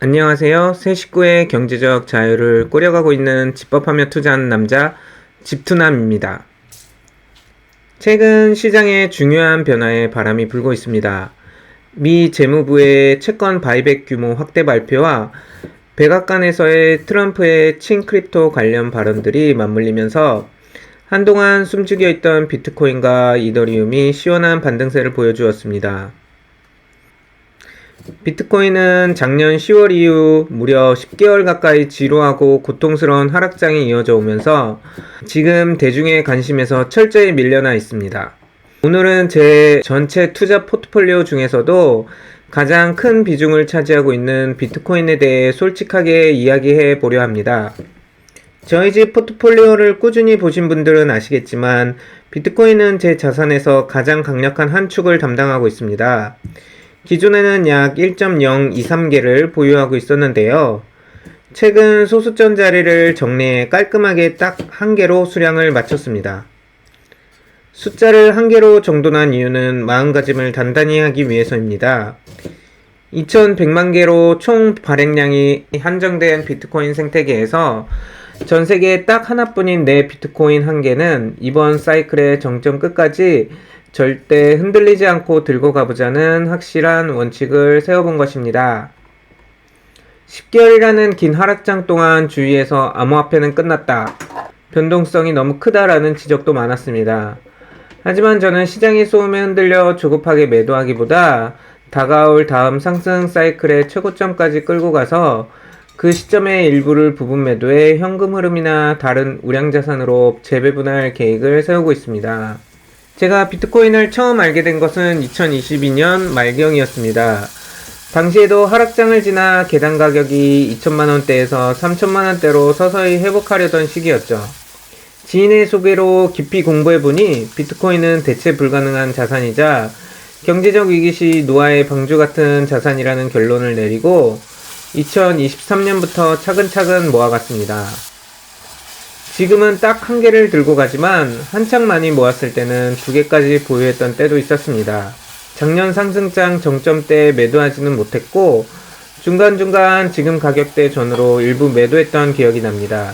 안녕하세요. 새 식구의 경제적 자유를 꾸려가고 있는 집법하며 투자하는 남자 집투남입니다. 최근 시장에 중요한 변화의 바람이 불고 있습니다. 미 재무부의 채권 바이백 규모 확대 발표와 백악관에서의 트럼프의 친크립토 관련 발언들이 맞물리면서 한동안 숨죽여 있던 비트코인과 이더리움이 시원한 반등세를 보여주었습니다. 비트코인은 작년 10월 이후 무려 10개월 가까이 지루하고 고통스러운 하락장이 이어져 오면서 지금 대중의 관심에서 철저히 밀려나 있습니다. 오늘은 제 전체 투자 포트폴리오 중에서도 가장 큰 비중을 차지하고 있는 비트코인에 대해 솔직하게 이야기해 보려 합니다. 저희 집 포트폴리오를 꾸준히 보신 분들은 아시겠지만 비트코인은 제 자산에서 가장 강력한 한 축을 담당하고 있습니다. 기존에는 약 1.023개를 보유하고 있었는데요. 최근 소수점 자리를 정리해 깔끔하게 딱 한 개로 수량을 마쳤습니다. 숫자를 한 개로 정돈한 이유는 마음가짐을 단단히 하기 위해서입니다. 2100만 개로 총 발행량이 한정된 비트코인 생태계에서 전 세계에 딱 하나뿐인 내 비트코인 한 개는 이번 사이클의 정점 끝까지 절대 흔들리지 않고 들고 가보자는 확실한 원칙을 세워본 것입니다. 10개월이라는 긴 하락장 동안 주위에서 암호화폐는 끝났다, 변동성이 너무 크다라는 지적도 많았습니다. 하지만 저는 시장의 소음에 흔들려 조급하게 매도하기보다 다가올 다음 상승 사이클의 최고점까지 끌고 가서 그 시점의 일부를 부분 매도해 현금 흐름이나 다른 우량자산으로 재배분할 계획을 세우고 있습니다. 제가 비트코인을 처음 알게 된 것은 2022년 말경이었습니다. 당시에도 하락장을 지나 계단 가격이 2천만원대에서 3천만원대로 서서히 회복하려던 시기였죠. 지인의 소개로 깊이 공부해보니 비트코인은 대체 불가능한 자산이자 경제적 위기 시 노아의 방주 같은 자산이라는 결론을 내리고 2023년부터 차근차근 모아갔습니다. 지금은 딱 한 개를 들고 가지만 한창 많이 모았을 때는 2개까지 보유했던 때도 있었습니다. 작년 상승장 정점 때 매도하지는 못했고 중간중간 지금 가격대 전후로 일부 매도했던 기억이 납니다.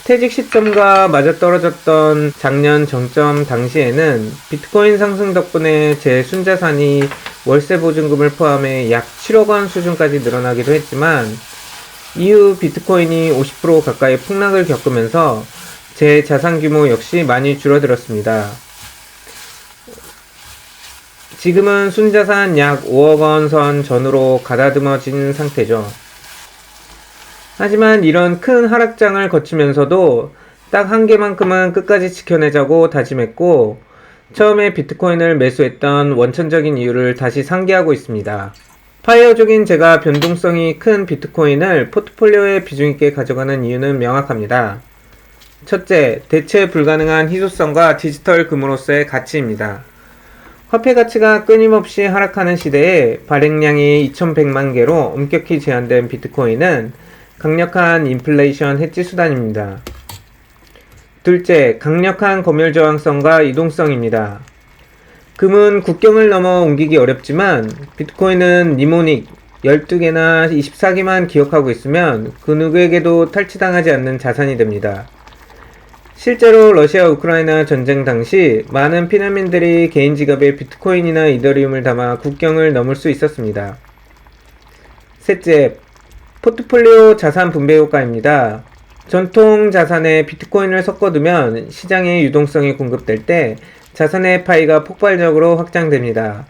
퇴직 시점과 맞아떨어졌던 작년 정점 당시에는 비트코인 상승 덕분에 제 순자산이 월세 보증금을 포함해 약 7억 원 수준까지 늘어나기도 했지만 이후 비트코인이 50% 가까이 폭락을 겪으면서 제 자산 규모 역시 많이 줄어들었습니다. 지금은 순자산 약 5억 원 선 전후로 가다듬어진 상태죠. 하지만 이런 큰 하락장을 거치면서도 딱 한 개만큼은 끝까지 지켜내자고 다짐했고 처음에 비트코인을 매수했던 원천적인 이유를 다시 상기하고 있습니다. 파이어족인 제가 변동성이 큰 비트코인을 포트폴리오에 비중 있게 가져가는 이유는 명확합니다. 첫째, 대체 불가능한 희소성과 디지털 금으로서의 가치입니다. 화폐 가치가 끊임없이 하락하는 시대에 발행량이 2100만 개로 엄격히 제한된 비트코인은 강력한 인플레이션 해지 수단입니다. 둘째, 강력한 검열 저항성과 이동성입니다. 금은 국경을 넘어 옮기기 어렵지만 비트코인은 니모닉 12개나 24개만 기억하고 있으면 그 누구에게도 탈취당하지 않는 자산이 됩니다. 실제로 러시아 우크라이나 전쟁 당시 많은 피난민들이 개인 지갑에 비트코인이나 이더리움을 담아 국경을 넘을 수 있었습니다. 셋째, 포트폴리오 자산 분배 효과입니다. 전통 자산에 비트코인을 섞어두면 시장의 유동성이 공급될 때 자산의 파이가 폭발적으로 확장됩니다.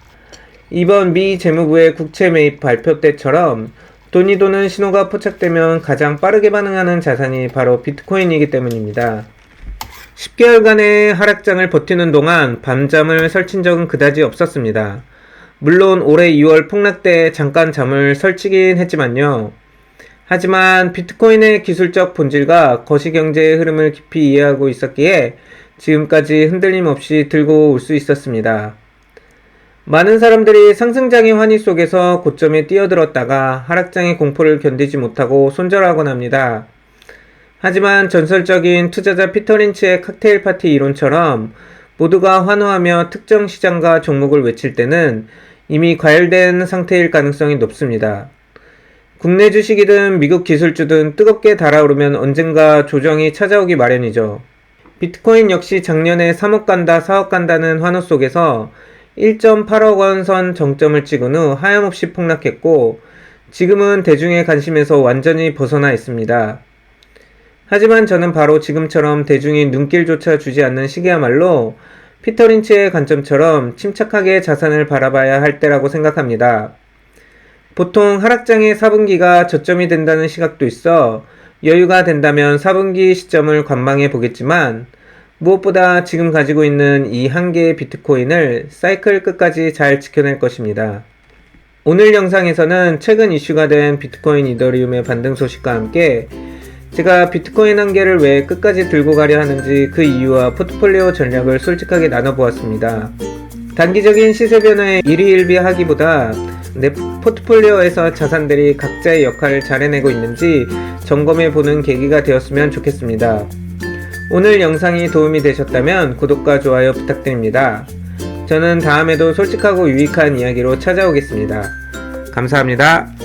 이번 미 재무부의 국채 매입 발표 때처럼 돈이 도는 신호가 포착되면 가장 빠르게 반응하는 자산이 바로 비트코인이기 때문입니다. 10개월간의 하락장을 버티는 동안 밤잠을 설친 적은 그다지 없었습니다. 물론 올해 2월 폭락 때 잠깐 잠을 설치긴 했지만요. 하지만 비트코인의 기술적 본질과 거시경제의 흐름을 깊이 이해하고 있었기에 지금까지 흔들림 없이 들고 올 수 있었습니다. 많은 사람들이 상승장의 환희 속에서 고점에 뛰어들었다가 하락장의 공포를 견디지 못하고 손절하곤 합니다. 하지만 전설적인 투자자 피터 린치의 칵테일 파티 이론처럼 모두가 환호하며 특정 시장과 종목을 외칠 때는 이미 과열된 상태일 가능성이 높습니다. 국내 주식이든 미국 기술주든 뜨겁게 달아오르면 언젠가 조정이 찾아오기 마련이죠. 비트코인 역시 작년에 3억 간다, 4억 간다는 환호 속에서 1.8억 원 선 정점을 찍은 후 하염없이 폭락했고 지금은 대중의 관심에서 완전히 벗어나 있습니다. 하지만 저는 바로 지금처럼 대중이 눈길조차 주지 않는 시기야말로 피터 린치의 관점처럼 침착하게 자산을 바라봐야 할 때라고 생각합니다. 보통 하락장의 4분기가 저점이 된다는 시각도 있어 여유가 된다면 4분기 시점을 관망해 보겠지만 무엇보다 지금 가지고 있는 이 한 개의 비트코인을 사이클 끝까지 잘 지켜낼 것입니다. 오늘 영상에서는 최근 이슈가 된 비트코인 이더리움의 반등 소식과 함께 제가 비트코인 한 개를 왜 끝까지 들고 가려 하는지 그 이유와 포트폴리오 전략을 솔직하게 나눠보았습니다. 단기적인 시세 변화에 일희일비하기보다 내 포트폴리오에서 자산들이 각자의 역할을 잘 해내고 있는지 점검해보는 계기가 되었으면 좋겠습니다. 오늘 영상이 도움이 되셨다면 구독과 좋아요 부탁드립니다. 저는 다음에도 솔직하고 유익한 이야기로 찾아오겠습니다. 감사합니다.